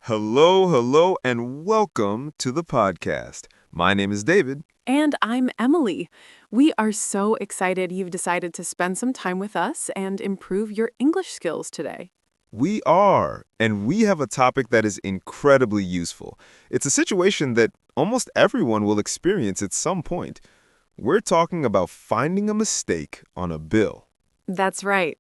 Hello, hello, and welcome to the podcast. My name is David. And I'm Emily. We are so excited you've decided to spend some time with us and improve your English skills today. We are, and we have a topic that is incredibly useful. It's a situation that almost everyone will experience at some point. We're talking about finding a mistake on a bill. That's right.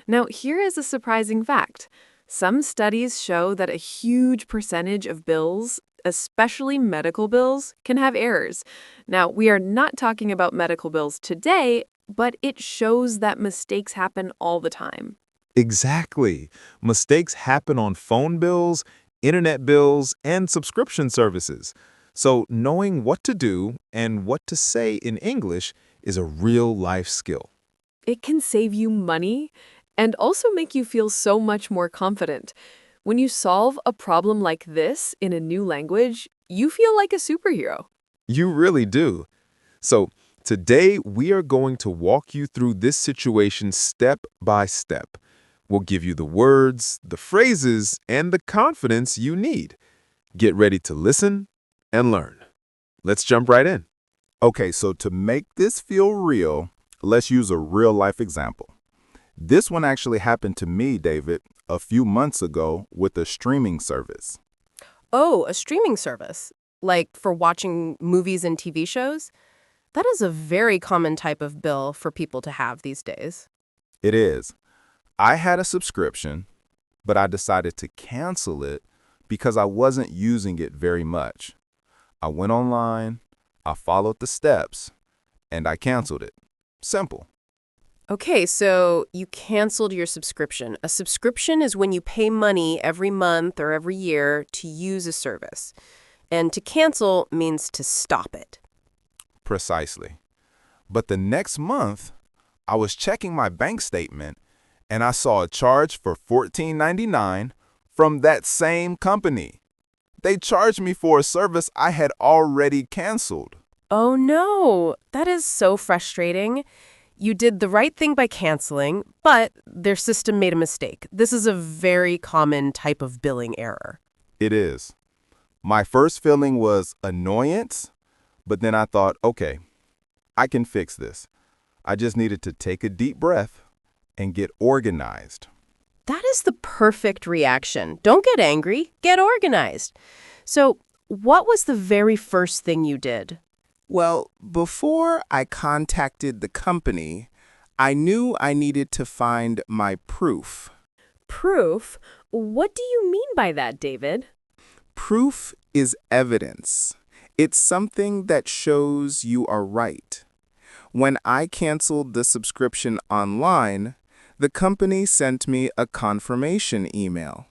Now, here is a surprising fact. Some studies show that a huge percentage of bills, especially medical bills, can have errors. Now, we are not talking about medical bills today, but it shows that mistakes happen all the time. Exactly. Mistakes happen on phone bills, internet bills, and subscription services. So, knowing what to do and what to say in English is a real life skill. It can save you money and also make you feel so much more confident. When you solve a problem like this in a new language, you feel like a superhero. You really do. So, today we are going to walk you through this situation step by step. We'll give you the words, the phrases, and the confidence you need. Get ready to listen and learn. Let's jump right in. Okay, so to make this feel real, let's use a real-life example. This one actually happened to me, David, a few months ago with a streaming service. Oh, a streaming service? Like for watching movies and TV shows? That is a very common type of bill for people to have these days. It is. I had a subscription, but I decided to cancel it because I wasn't using it very much. I went online, I followed the steps, and I canceled it. Simple. Okay, so you canceled your subscription. A subscription is when you pay money every month or every year to use a service. And to cancel means to stop it. Precisely. But the next month, I was checking my bank statement and I saw a charge for $14.99 from that same company. They charged me for a service I had already canceled. Oh no, that is so frustrating. You did the right thing by canceling, but their system made a mistake. This is a very common type of billing error. It is. My first feeling was annoyance, but then I thought, okay, I can fix this. I just needed to take a deep breath and get organized. That is the perfect reaction. Don't get angry, get organized. So, what was the very first thing you did? Well, before I contacted the company, I knew I needed to find my proof. Proof? What do you mean by that, David? Proof is evidence. It's something that shows you are right. When I canceled the subscription online, the company sent me a confirmation email.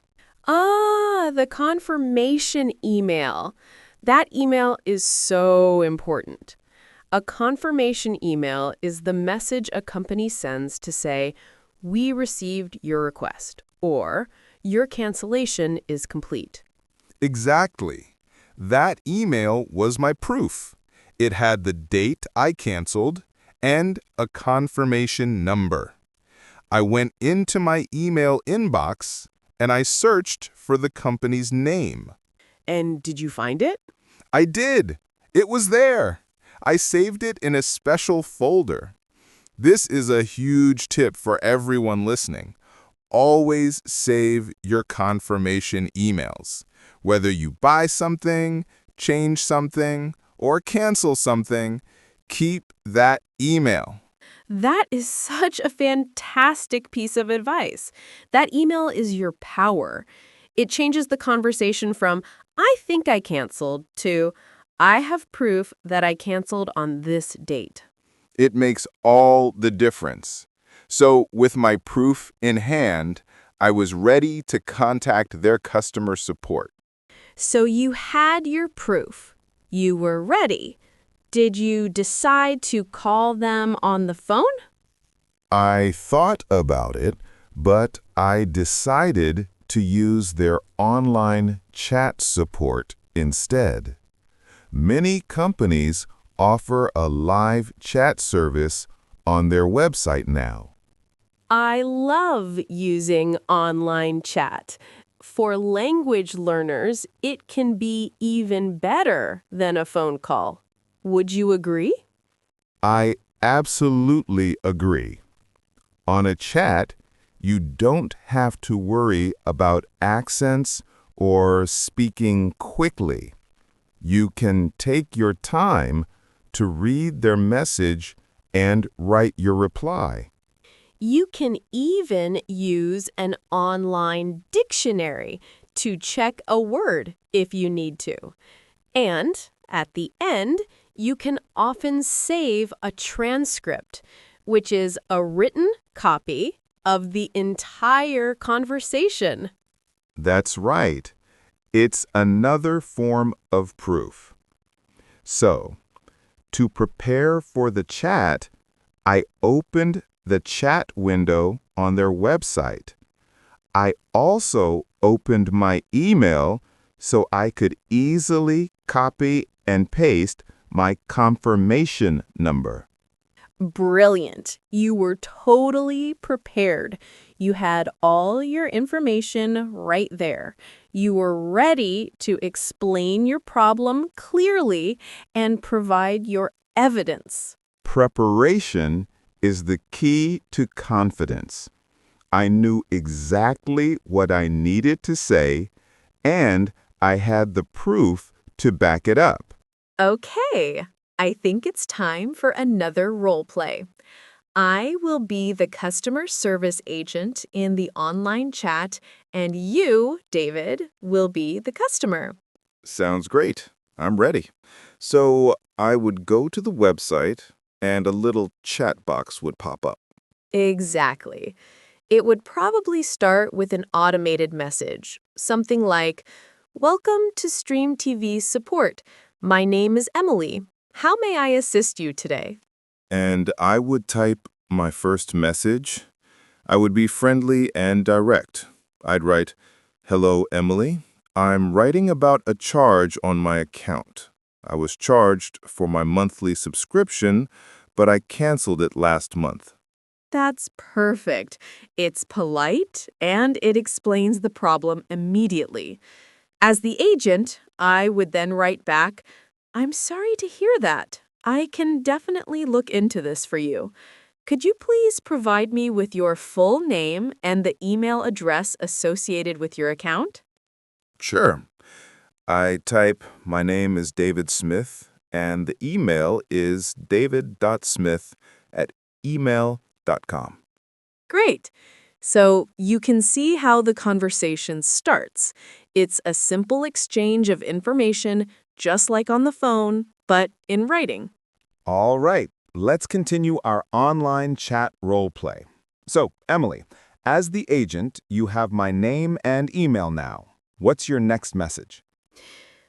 Ah, the confirmation email. That email is so important. A confirmation email is the message a company sends to say, "We received your request," or "Your cancellation is complete." Exactly. That email was my proof. It had the date I canceled and a confirmation number. I went into my email inbox and I searched for the company's name. And did you find it? I did. It was there. I saved it in a special folder. This is a huge tip for everyone listening. Always save your confirmation emails. Whether you buy something, change something, or cancel something, keep that email. That is such a fantastic piece of advice. That email is your power. It changes the conversation from, "I think I canceled," to, "I have proof that I canceled on this date." It makes all the difference. So, with my proof in hand, I was ready to contact their customer support. So you had your proof. You were ready. Did you decide to call them on the phone? I thought about it, but I decided to use their online chat support instead. Many companies offer a live chat service on their website now. I love using online chat. for language learners, it can be even better than a phone call. Would you agree? I absolutely agree. On a chat, you don't have to worry about accents or speaking quickly. You can take your time to read their message and write your reply. You can even use an online dictionary to check a word if you need to. And at the end, you can often save a transcript, which is a written copy of the entire conversation. That's right. It's another form of proof. So, to prepare for the chat, I opened the chat window on their website. I also opened my email so I could easily copy and paste my confirmation number. Brilliant. You were totally prepared. You had all your information right there. You were ready to explain your problem clearly and provide your evidence. Preparation is the key to confidence. I knew exactly what I needed to say, and I had the proof to back it up. Okay, I think it's time for another role play. I will be the customer service agent in the online chat, and you, David, will be the customer. Sounds great. I'm ready. So I would go to the website, and a little chat box would pop up. Exactly. It would probably start with an automated message, something like, "Welcome to Stream TV's support. My name is Emily. How may I assist you today?" And I would type my first message. I would be friendly and direct. I'd write, "Hello, Emily. I'm writing about a charge on my account. I was charged for my monthly subscription, but I canceled it last month." That's perfect. It's polite and it explains the problem immediately. As the agent, I would then write back, "I'm sorry to hear that. I can definitely look into this for you. Could you please provide me with your full name and the email address associated with your account?" Sure. I type, "My name is David Smith, and the email is david.smith@email.com." Great. So you can see how the conversation starts. It's a simple exchange of information, just like on the phone, but in writing. All right, let's continue our online chat role play. So, Emily, as the agent, you have my name and email now. What's your next message?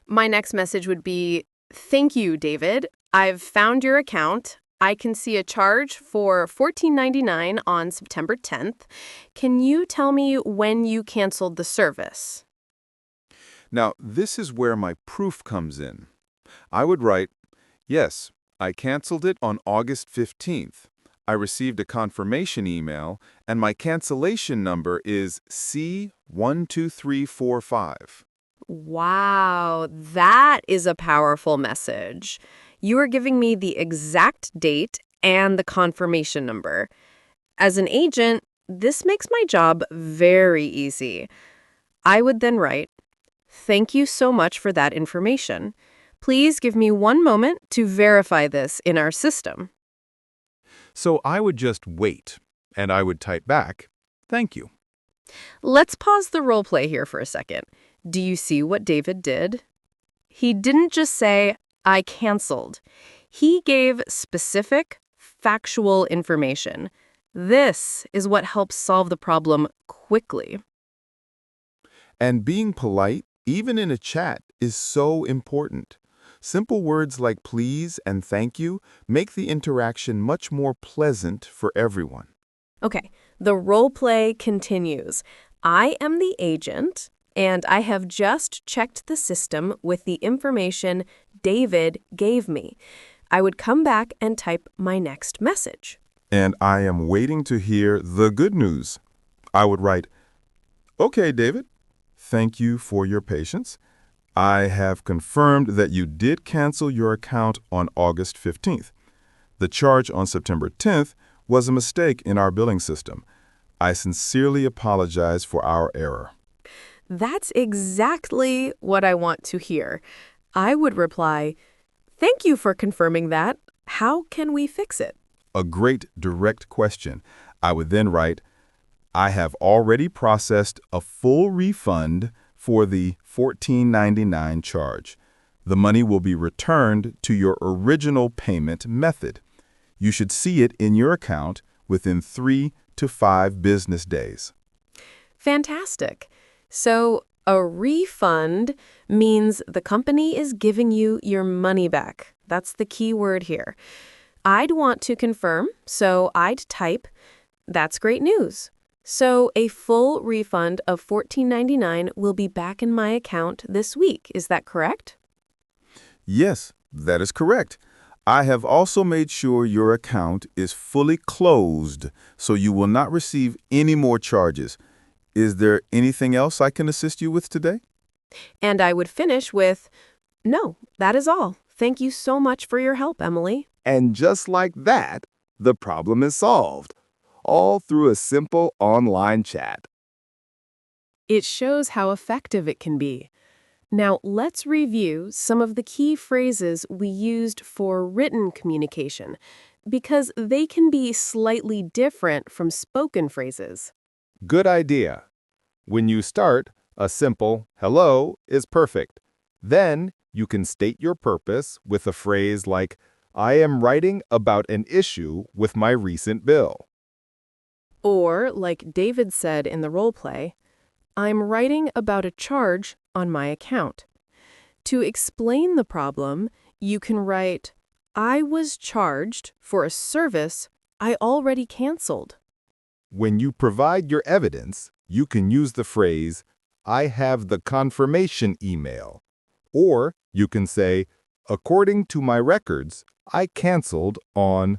My next message would be, "Thank you, David. I've found your account. I can see a charge for $14.99 on September 10th. Can you tell me when you canceled the service?" Now, this is where my proof comes in. I would write, "Yes, I canceled it on August 15th. I received a confirmation email, and my cancellation number is C12345. Wow, that is a powerful message. You are giving me the exact date and the confirmation number. As an agent, this makes my job very easy. I would then write, "Thank you so much for that information. Please give me one moment to verify this in our system." So I would just wait, and I would type back, "Thank you." Let's pause the role play here for a second. Do you see what David did? He didn't just say, "I canceled." He gave specific, factual information. This is what helps solve the problem quickly. And being polite, even in a chat, is so important. Simple words like please and thank you make the interaction much more pleasant for everyone. Okay, the role play continues. I am the agent, and I have just checked the system with the information David gave me. I would come back and type my next message. And I am waiting to hear the good news. I would write, "Okay, David. Thank you for your patience. I have confirmed that you did cancel your account on August 15th. The charge on September 10th was a mistake in our billing system. I sincerely apologize for our error. That's exactly what I want to hear. I would reply, "Thank you for confirming that. How can we fix it?" A great direct question. I would then write, I have already processed a full refund for the $14.99 charge. The money will be returned to your original payment method. You should see it in your account within 3 to 5 business days. Fantastic. So, a refund means the company is giving you your money back. That's the key word here. I'd want to confirm, so I'd type, "That's great news." So, a full refund of $14.99 will be back in my account this week. Is that correct? Yes, that is correct. I have also made sure your account is fully closed, so you will not receive any more charges. Is there anything else I can assist you with today? And I would finish with, "No, that is all. Thank you so much for your help, Emily." And just like that, the problem is solved, all through a simple online chat. It shows how effective it can be. Now, let's review some of the key phrases we used for written communication, because they can be slightly different from spoken phrases. Good idea. When you start, a simple hello is perfect. Then you can state your purpose with a phrase like, I am writing about an issue with my recent bill. Or, like David said in the role play, "I'm writing about a charge on my account." To explain the problem, you can write, "I was charged for a service I already canceled." When you provide your evidence, you can use the phrase, I have the confirmation email. Or you can say, according to my records, I canceled on.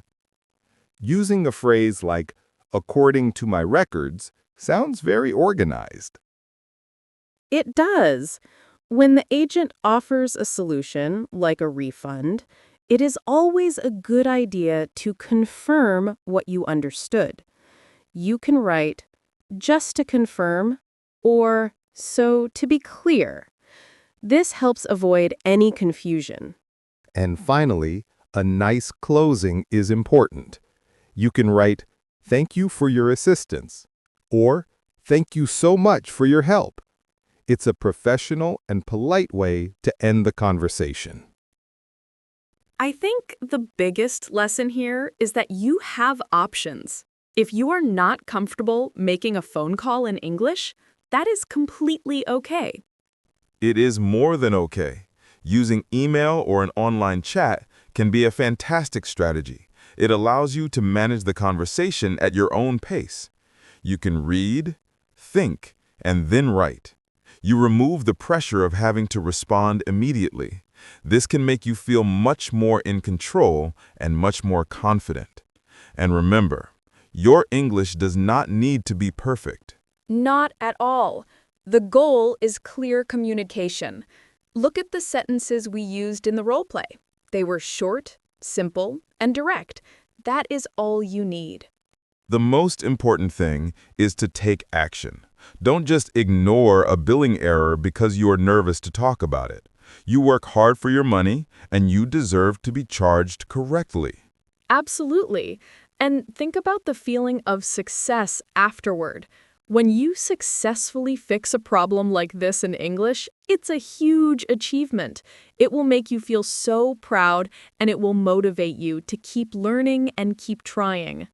Using a phrase like, according to my records, sounds very organized. It does. When the agent offers a solution, like a refund, it is always a good idea to confirm what you understood. You can write, "just to confirm," or "so to be clear." This helps avoid any confusion. And finally, a nice closing is important. You can write, thank you for your assistance, or thank you so much for your help. It's a professional and polite way to end the conversation. I think the biggest lesson here is that you have options. If you are not comfortable making a phone call in English, that is completely okay. It is more than okay. Using email or an online chat can be a fantastic strategy. It allows you to manage the conversation at your own pace. You can read, think, and then write. You remove the pressure of having to respond immediately. This can make you feel much more in control and much more confident. And remember, your English does not need to be perfect. Not at all. The goal is clear communication. Look at the sentences we used in the role play. They were short, simple, and direct. That is all you need. The most important thing is to take action. Don't just ignore a billing error because you are nervous to talk about it. You work hard for your money, and you deserve to be charged correctly. Absolutely. And think about the feeling of success afterward. When you successfully fix a problem like this in English, it's a huge achievement. It will make you feel so proud, and it will motivate you to keep learning and keep trying.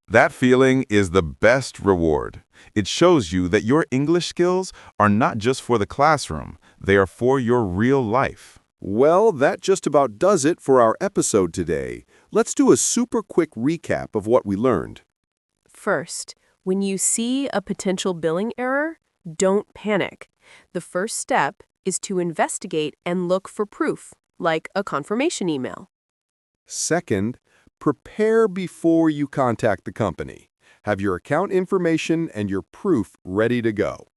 That feeling is the best reward. It shows you that your English skills are not just for the classroom, they are for your real life. Well, that just about does it for our episode today. Let's do a super quick recap of what we learned. First, when you see a potential billing error, don't panic. The first step is to investigate and look for proof, like a confirmation email. Second, prepare before you contact the company. Have your account information and your proof ready to go.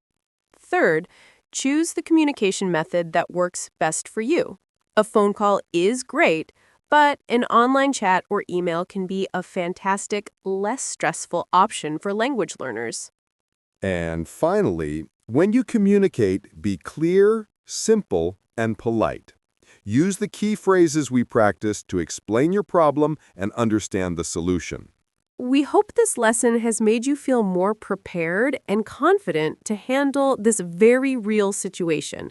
Third, choose the communication method that works best for you. A phone call is great, but an online chat or email can be a fantastic, less stressful option for language learners. And finally, when you communicate, be clear, simple, and polite. Use the key phrases we practiced to explain your problem and understand the solution. We hope this lesson has made you feel more prepared and confident to handle this very real situation.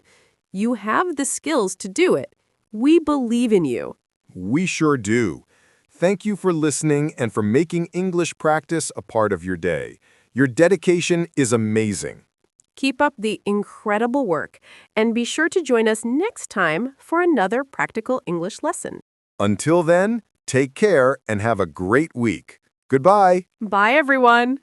You have the skills to do it. We believe in you. We sure do. Thank you for listening and for making English practice a part of your day. Your dedication is amazing. Keep up the incredible work, and be sure to join us next time for another practical English lesson. Until then, take care and have a great week. Goodbye. Bye, everyone.